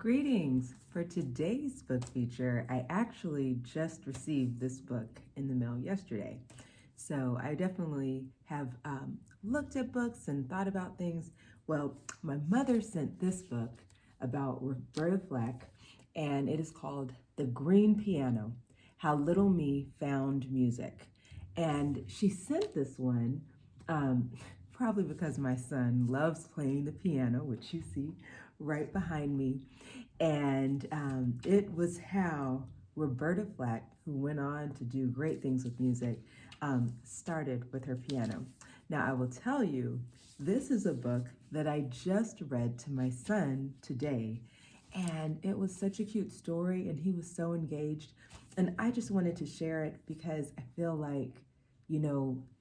Greetings! For today's book feature, I actually just received this book in the mail yesterday. So I definitely have looked at books and thought about things. Well, my mother sent this book about Roberta Flack, and it is called The Green Piano, How Little Me Found Music. And she sent this one probably because my son loves playing the piano, which you see right behind me. And it was how Roberta Flack, who went on to do great things with music, started with her piano. Now, I will tell you, this is a book that I just read to my son today, and it was such a cute story, and he was so engaged. And I just wanted to share it because I feel like,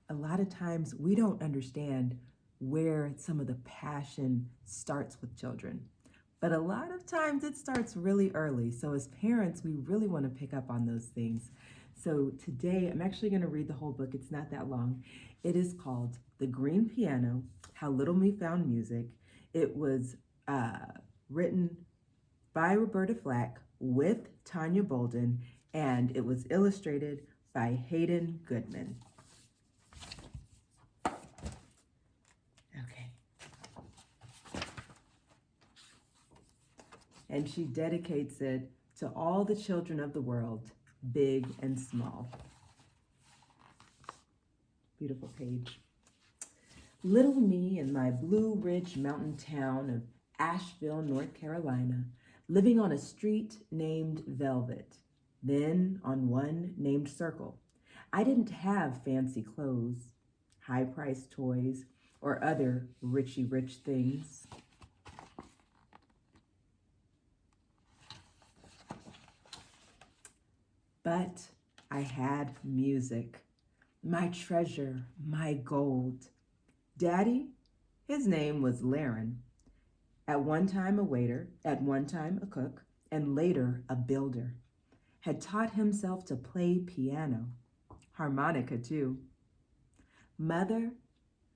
a lot of times we don't understand where some of the passion starts with children. But a lot of times it starts really early. So as parents, we really want to pick up on those things. So today I'm actually going to read the whole book. It's not that long. It is called The Green Piano, How Little Me Found Music. It was written by Roberta Flack with Tonya Bolden, and it was illustrated by Hayden Goodman. And she dedicates it to all the children of the world, big and small. Beautiful page. Little me in my Blue Ridge mountain town of Asheville, North Carolina, living on a street named Velvet, then on one named Circle. I didn't have fancy clothes, high-priced toys, or other richy rich things. But I had music, my treasure, my gold. Daddy, his name was Laren, at one time a waiter, at one time a cook, and later a builder, had taught himself to play piano, harmonica too. Mother,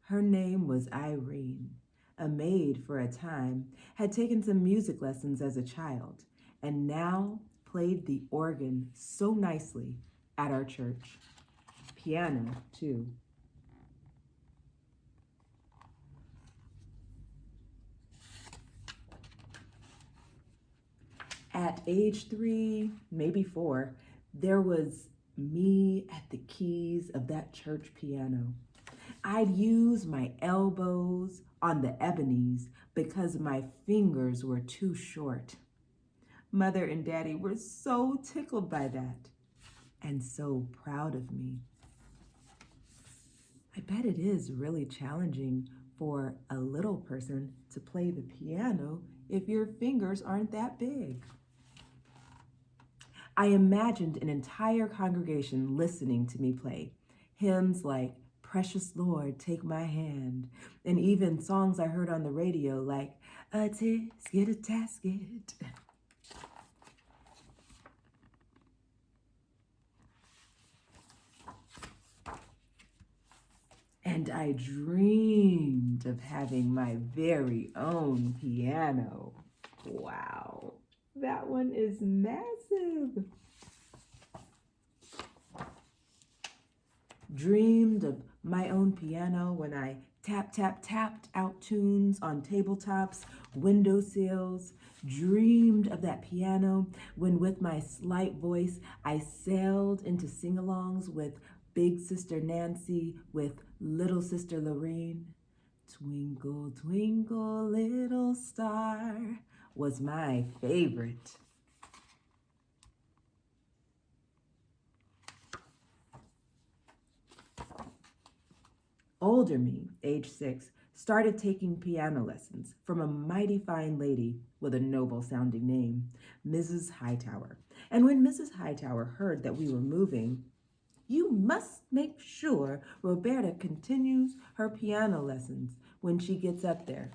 her name was Irene, a maid for a time, had taken some music lessons as a child, and now played the organ so nicely at our church. Piano, too. At age 3, maybe 4, there was me at the keys of that church piano. I'd use my elbows on the ebonies because my fingers were too short. Mother and Daddy were so tickled by that and so proud of me. I bet it is really challenging for a little person to play the piano if your fingers aren't that big. I imagined an entire congregation listening to me play hymns like Precious Lord, Take My Hand, and even songs I heard on the radio like A Tisket, a Tasket. And I dreamed of having my very own piano. Wow, that one is massive. Dreamed of my own piano when I tapped out tunes on tabletops, windowsills. Dreamed of that piano when with my slight voice I sailed into sing-alongs with Big Sister Nancy, with Little Sister Lorene. Twinkle, twinkle, little star was my favorite. Older me, age 6, started taking piano lessons from a mighty fine lady with a noble-sounding name, Mrs. Hightower. And when Mrs. Hightower heard that we were moving, "You must make sure Roberta continues her piano lessons when she gets up there."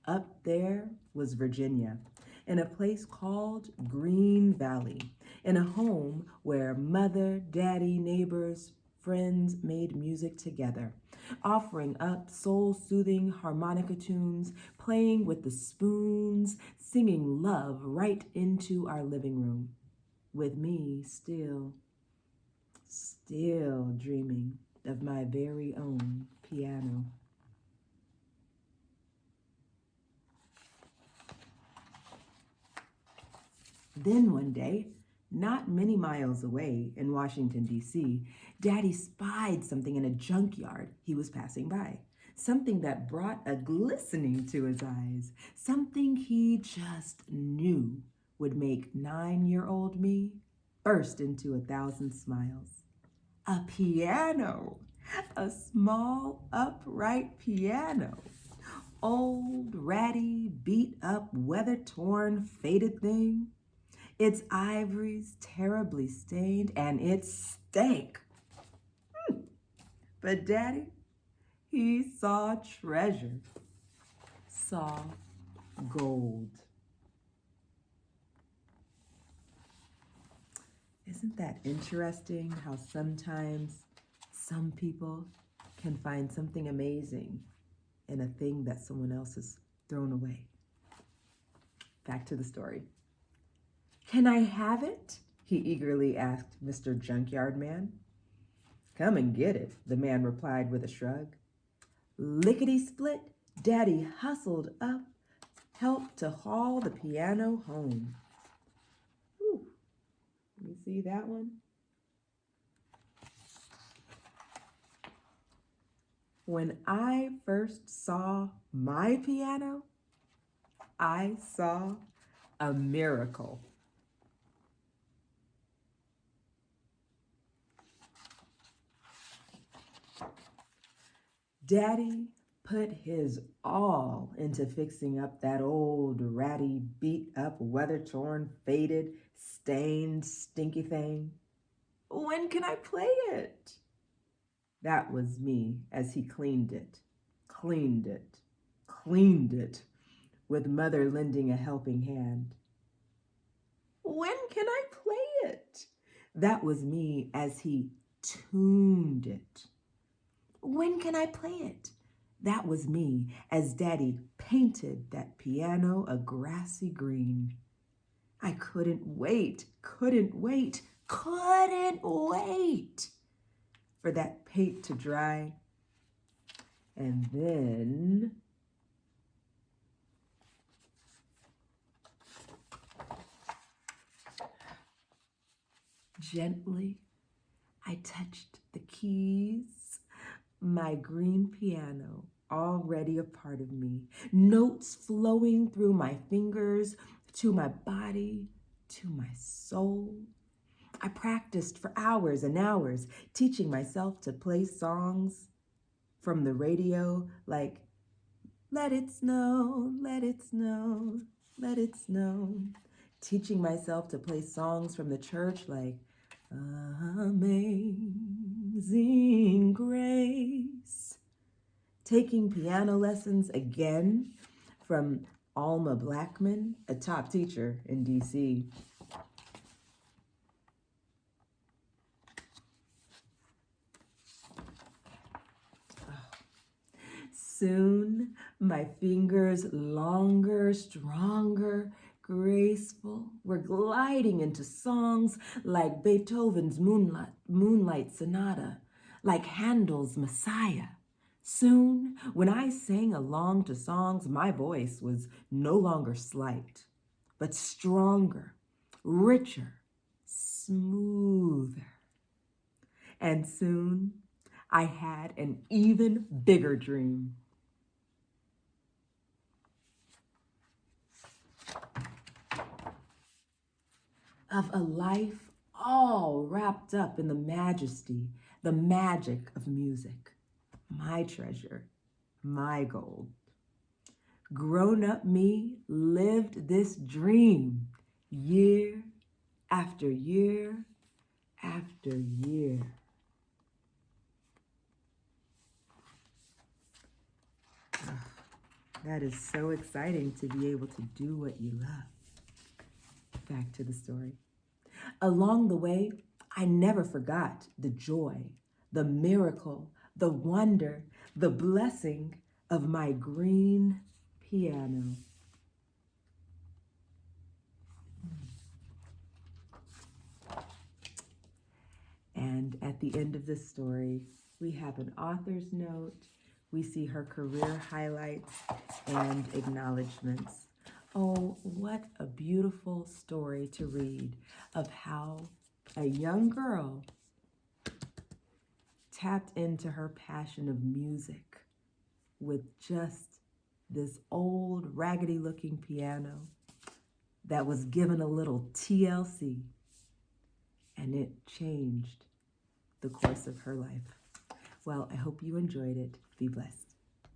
Up there was Virginia, in a place called Green Valley, in a home where mother, daddy, neighbors, friends made music together, offering up soul-soothing harmonica tunes, playing with the spoons, singing love right into our living room, with me still dreaming of my very own piano. Then one day, not many miles away in Washington, D.C., Daddy spied something in a junkyard he was passing by. Something that brought a glistening to his eyes. Something he just knew would make 9-year-old me burst into 1,000 smiles. A piano! A small, upright piano. Old, ratty, beat-up, weather-torn, faded thing. Its ivories terribly stained, and it stank. But Daddy, he saw treasure, saw gold. Isn't that interesting how sometimes some people can find something amazing in a thing that someone else has thrown away? Back to the story. "Can I have it?" he eagerly asked Mr. Junkyard Man. "Come and get it," the man replied with a shrug. Lickety-split, Daddy hustled up, helped to haul the piano home. Whew. Let me see that one. When I first saw my piano, I saw a miracle. Daddy put his all into fixing up that old, ratty, beat-up, weather-torn, faded, stained, stinky thing. "When can I play it?" That was me as he cleaned it, with Mother lending a helping hand. "When can I play it?" That was me as he tuned it. "When can I play it?" That was me as Daddy painted that piano a grassy green. I couldn't wait for that paint to dry. And then gently I touched the keys, my green piano, already a part of me, notes flowing through my fingers, to my body, to my soul. I practiced for hours and hours, teaching myself to play songs from the radio like, "Let it snow, let it snow, let it snow." Teaching myself to play songs from the church like, "Amazing Grace." Taking piano lessons again from Alma Blackman, a top teacher in D.C. Soon, my fingers, longer, stronger, graceful, were gliding into songs like Beethoven's Moonlight Sonata, like Handel's Messiah. Soon, when I sang along to songs, my voice was no longer slight, but stronger, richer, smoother. And soon, I had an even bigger dream. Of a life all wrapped up in the majesty, the magic of music. My treasure, my gold. Grown-up me lived this dream year after year after year. That is so exciting to be able to do what you love. Back to the story. Along the way, I never forgot the joy the miracle, the wonder, the blessing of my green piano. And at the end of this story, we have an author's note. We see her career highlights and acknowledgments. Oh, what a beautiful story to read of how a young girl tapped into her passion of music with just this old raggedy looking piano that was given a little TLC, and it changed the course of her life. Well, I hope you enjoyed it. Be blessed.